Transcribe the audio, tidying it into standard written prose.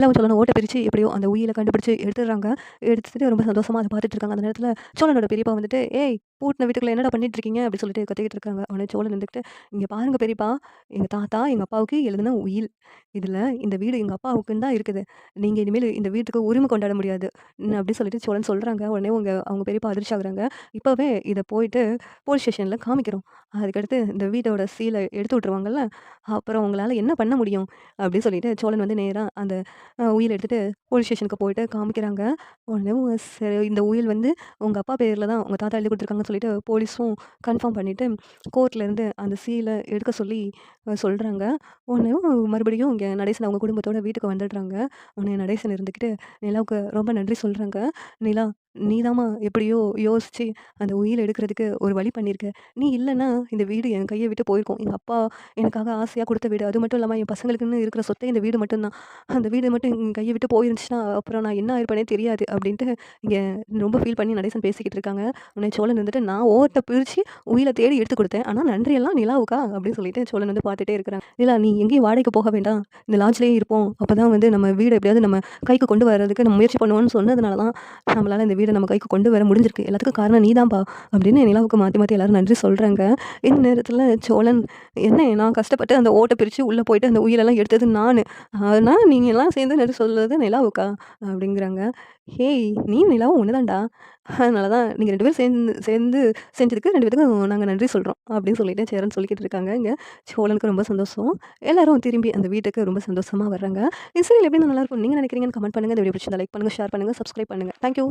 நிலாவும் சோழனும் ஓட்ட பிரிச்சு எப்படியோ அந்த உயில கண்டுபிடிச்சு எடுத்துடுறாங்க. எடுத்துட்டு ரொம்ப சந்தோஷமா அத பார்த்துட்டு இருக்காங்க. அந்த நேரத்தில சோழனோட பெரியப்பா வந்துட்டு, "ஏய்! பூட்டின வீட்டுக்குள்ள என்னடா பண்ணிட்டு இருக்கீங்க?" அப்படி சொல்லிட்டு கத்திக்கிட்டு இருக்காங்க. உடனே சோழன் இருந்துகிட்டு, "இங்க பாருங்க பெரியப்பா, எங்க தாத்தா எங்க அப்பாவுக்கு எழுதின உயில். இதுல இந்த வீடு எங்க அப்பாவுக்குன்னு தான் இருக்குது. நீங்க இனிமேல் இந்த வீட்டுக்கு உரிமை கொண்டாட முடியாது." அப்படி சொல்லிட்டு சோழன் சொல்றாங்க. உடனே அவங்க பெரியப்பா அதிர்ச்சி ஆகுறாங்க. "இப்பவே இத போயிட்டு போலீஸ் ஸ்டேஷன்ல காமிக்கிறோம். அதுக்கடுத்து இந்த வீட்டோட சீல எடுத்து விட்டுருவாங்கல்ல, அப்புறம் உங்களால என்ன பண்ண முடியும்?" அப்படின்னு சொல்லிட்டு சோழன் வந்து நேரா அந்த உயில் எடுத்துட்டு போலீஸ் ஸ்டேஷனுக்கு போயிட்டு காமிக்கிறாங்க. உடனே சரி இந்த உயில் வந்து உங்க அப்பா பேர்ல தான் உங்க தாத்தா எழுதி குடுத்துருக்காங்கன்னு சொல்லிட்டு போலீஸும் கன்ஃபார்ம் பண்ணிட்டு, கோர்ட்லேருந்து அந்த சீல எடுக்க சொல்லி சொல்றாங்க. உடனே மறுபடியும் இங்க நடேசன் அவங்க குடும்பத்தோட வீட்டுக்கு வந்துடுறாங்க. உடனே நடேசன் இருந்துக்கிட்டு நிலாவுக்கு ரொம்ப நன்றி சொல்றாங்க. "நிலா, நீதாம்மா எப்படியோ யோசிச்சு அந்த உயில் எடுக்கிறதுக்கு ஒரு வழி பண்ணியிருக்க. நீ இல்லன்னா இந்த வீடு என் கைய விட்டு போயிருக்கும். எங்க அப்பா எனக்காக ஆசையா குடுத்த வீடு. அது மட்டும் இல்லாம என் பசங்களுக்குன்னு இருக்கிற சொத்தே இந்த வீடு மட்டும் தான். அந்த வீடு மட்டும் என் கைய விட்டு போயிருந்துச்சுன்னா, அப்புறம் நான் என்ன ஆயிருப்பேனே தெரியாது." அப்படின்ட்டு இங்க ரொம்ப ஃபீல் பண்ணி நடேசன் பேசிக்கிட்டு இருக்காங்க. உடனே சோழன் வந்துட்டு, "நான் ஓட்ட பிரிச்சு உயில தேடி எடுத்து குடுத்தேன். ஆனா நன்றியெல்லாம் நிலாவுக்கா?" அப்படின்னு சொல்லிட்டு சோழன் வந்து பார்த்துட்டே இருக்கிறாங்க. "நிலா நீ எங்கேயும் வாடகைக்கு போக வேண்டாம். இந்த லாட்ஜ்லயே இருப்போம். அப்பதான் வந்து நம்ம வீட எப்படியாவது நம்ம கைக்கு கொண்டு வரதுக்கு நம்ம முயற்சி பண்ணுவோம்னு சொன்னதுனால தான், நம்மளால இந்த வீட நம்ம கைக்கு கொண்டு வர முடிஞ்சிருக்கு. எல்லாத்துக்கும் காரணம் நீதான்பா." அப்படின்னு நிலாவுக்கு மாத்தி மாத்தி எல்லாரும் நன்றி சொல்றாங்க. இந்த நேரத்துல சோழன், "என்ன நான் கஷ்டப்பட்டு அந்த ஓட்ட பிரிச்சு உள்ள போயிட்டு அந்த உயிலெல்லாம் எடுத்தது நானு. ஆனா நீங்கலாம் சேர்ந்து நன்றி சொல்றது நிலாவுக்கா?" அப்படிங்கிறாங்க. "ஹேய்! நீயும் நிலாவும் ஒண்ணு தான்டா. அதனால தான் நீங்க 2 பேரும் சேர்ந்து சேர்ந்து செஞ்சதுக்கு 2 பேத்துக்கும் நாங்க நன்றி சொல்றோம்." அப்படின்னு சொல்லிட்டு சேரன் சொல்லிக்கிட்டு இருக்காங்க. இங்க சோழனுக்கு ரொம்ப சந்தோஷம். எல்லாரும் திரும்பி அந்த வீட்டுக்கு ரொம்ப சந்தோஷமா வர்றாங்க. இந்த சீரியல் எப்படி நல்லாயிருக்கும் நீங்க நினைக்கிறீங்கன்னு கமெண்ட் பண்ணுங்க. இந்த வீடியோ பிடிச்சிருந்தா லைக் பண்ணுங்க, ஷேர் பண்ணுங்க, சப்ஸ்கிரைப் பண்ணுங்க. Thank you.